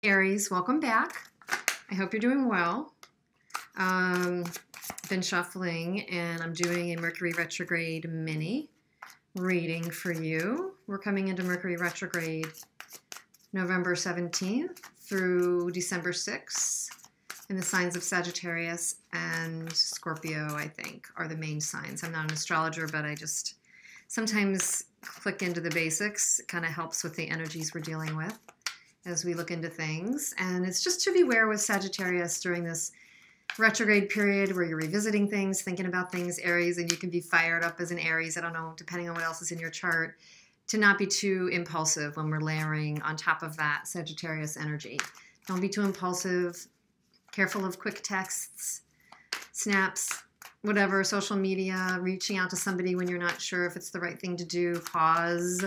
Aries, welcome back. I hope you're doing well. Been shuffling and I'm doing a Mercury retrograde mini reading for you. We're coming into Mercury retrograde November 17th through December 6th in the signs of Sagittarius and Scorpio, I think, are the main signs. I'm not an astrologer, but I just sometimes click into the basics. It kind of helps with the energies we're dealing with as we look into things. And it's just to beware with Sagittarius during this retrograde period where you're revisiting things, thinking about things, Aries, and you can be fired up as an Aries, I don't know, depending on what else is in your chart, to not be too impulsive when we're layering on top of that Sagittarius energy. Don't be too impulsive, careful of quick texts, snaps, whatever, social media, reaching out to somebody when you're not sure if it's the right thing to do, pause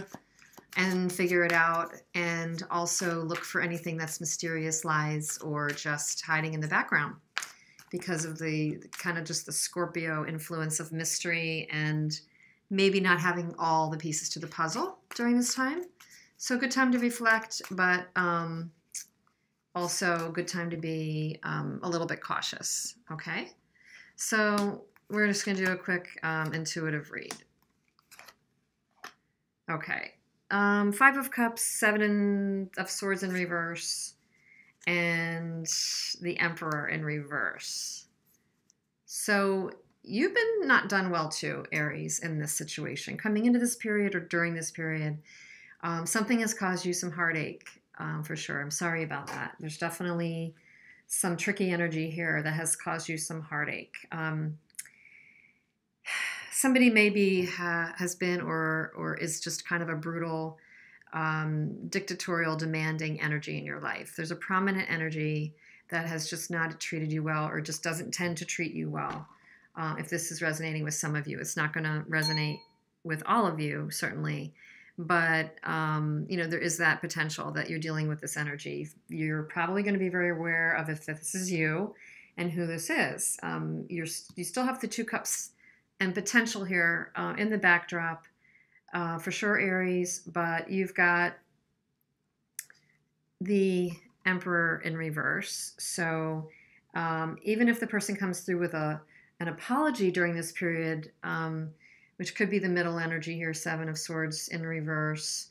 and figure it out, and also look for anything that's mysterious, lies, or just hiding in the background because of the kind of just the Scorpio influence of mystery and maybe not having all the pieces to the puzzle during this time. So good time to reflect, but also good time to be a little bit cautious, okay? So we're just going to do a quick intuitive read. Okay. 5 of Cups, 7 of Swords in reverse, and the Emperor in reverse. So you've been not done well too, Aries, in this situation. Coming into this period or during this period, something has caused you some heartache, for sure. I'm sorry about that. There's definitely some tricky energy here that has caused you some heartache. Somebody maybe has been or is just kind of a brutal, dictatorial, demanding energy in your life. There's a prominent energy that has just not treated you well or just doesn't tend to treat you well. If this is resonating with some of you, it's not going to resonate with all of you, certainly. But, you know, there is that potential that you're dealing with this energy. You're probably going to be very aware of if this is you and who this is. You still have the 2 cups and potential here in the backdrop, for sure, Aries, but you've got the Emperor in reverse. So even if the person comes through with an apology during this period, which could be the middle energy here, 7 of Swords in reverse,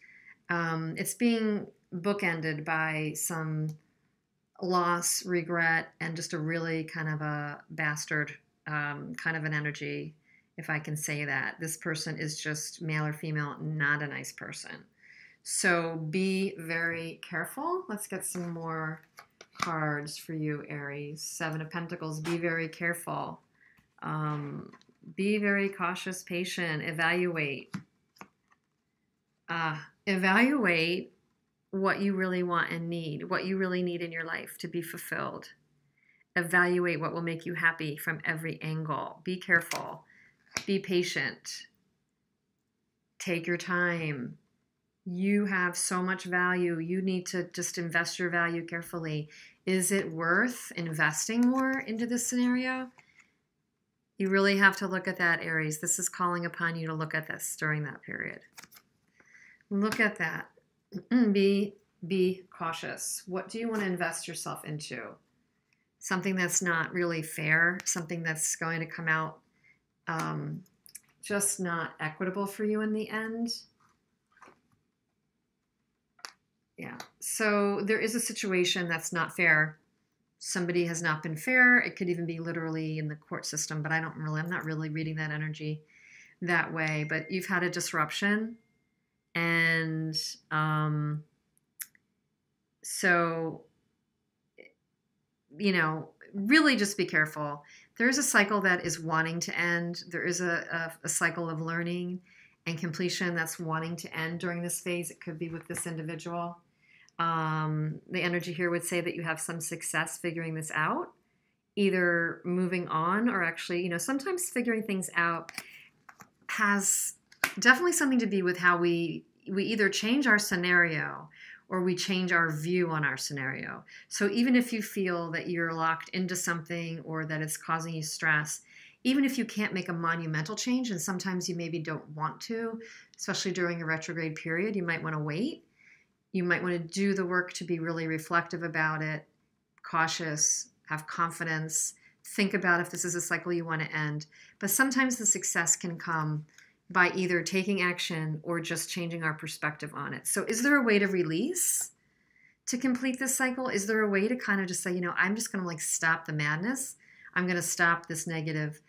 it's being bookended by some loss, regret, and just a really kind of a bastard kind of an energy, if I can say that. This person is just male or female, not a nice person. So be very careful. Let's get some more cards for you, Aries. 7 of Pentacles, be very careful. Be very cautious, patient, evaluate. Evaluate what you really want and need, what you really need in your life to be fulfilled. Evaluate what will make you happy from every angle. Be careful. Be patient. Take your time. You have so much value. You need to just invest your value carefully. Is it worth investing more into this scenario? You really have to look at that, Aries. This is calling upon you to look at this during that period. Look at that. Be cautious. What do you want to invest yourself into? Something that's not really fair, something that's going to come out just not equitable for you in the end. Yeah, so there is a situation that's not fair. Somebody has not been fair. It could even be literally in the court system, but I'm not really reading that energy that way. But you've had a disruption, and so, you know, really just be careful. There is a cycle that is wanting to end. There is a cycle of learning and completion that's wanting to end during this phase. It could be with this individual. The energy here would say that you have some success figuring this out, either moving on or actually, you know, sometimes figuring things out has definitely something to do with how we either change our scenario or we change our view on our scenario. So even if you feel that you're locked into something or that it's causing you stress, even if you can't make a monumental change, and sometimes you maybe don't want to, especially during a retrograde period, you might want to wait. You might want to do the work to be really reflective about it, cautious, have confidence, think about if this is a cycle you want to end. But sometimes the success can come by either taking action or just changing our perspective on it. So is there a way to release to complete this cycle? Is there a way to kind of just say, you know, I'm just going to like stop the madness. I'm going to stop this negative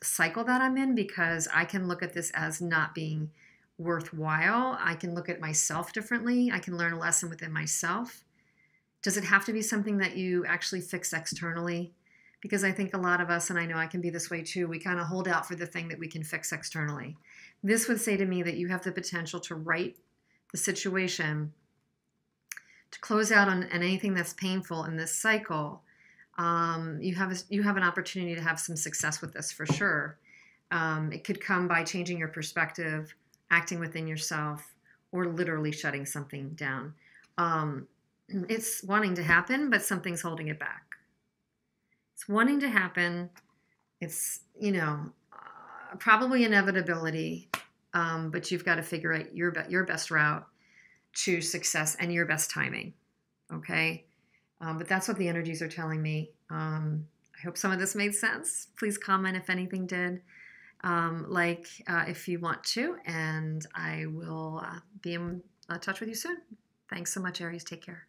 cycle that I'm in, because I can look at this as not being worthwhile. I can look at myself differently. I can learn a lesson within myself. Does it have to be something that you actually fix externally? Because I think a lot of us, and I know I can be this way too, we kind of hold out for the thing that we can fix externally. This would say to me that you have the potential to right the situation, to close out on anything that's painful in this cycle. You have an opportunity to have some success with this for sure. It could come by changing your perspective, acting within yourself, or literally shutting something down. It's wanting to happen, but something's holding it back. It's wanting to happen. It's, you know, probably inevitability, but you've got to figure out your best route to success and your best timing, okay? But that's what the energies are telling me. I hope some of this made sense. Please comment if anything did, if you want to, and I will be in touch with you soon. Thanks so much, Aries. Take care.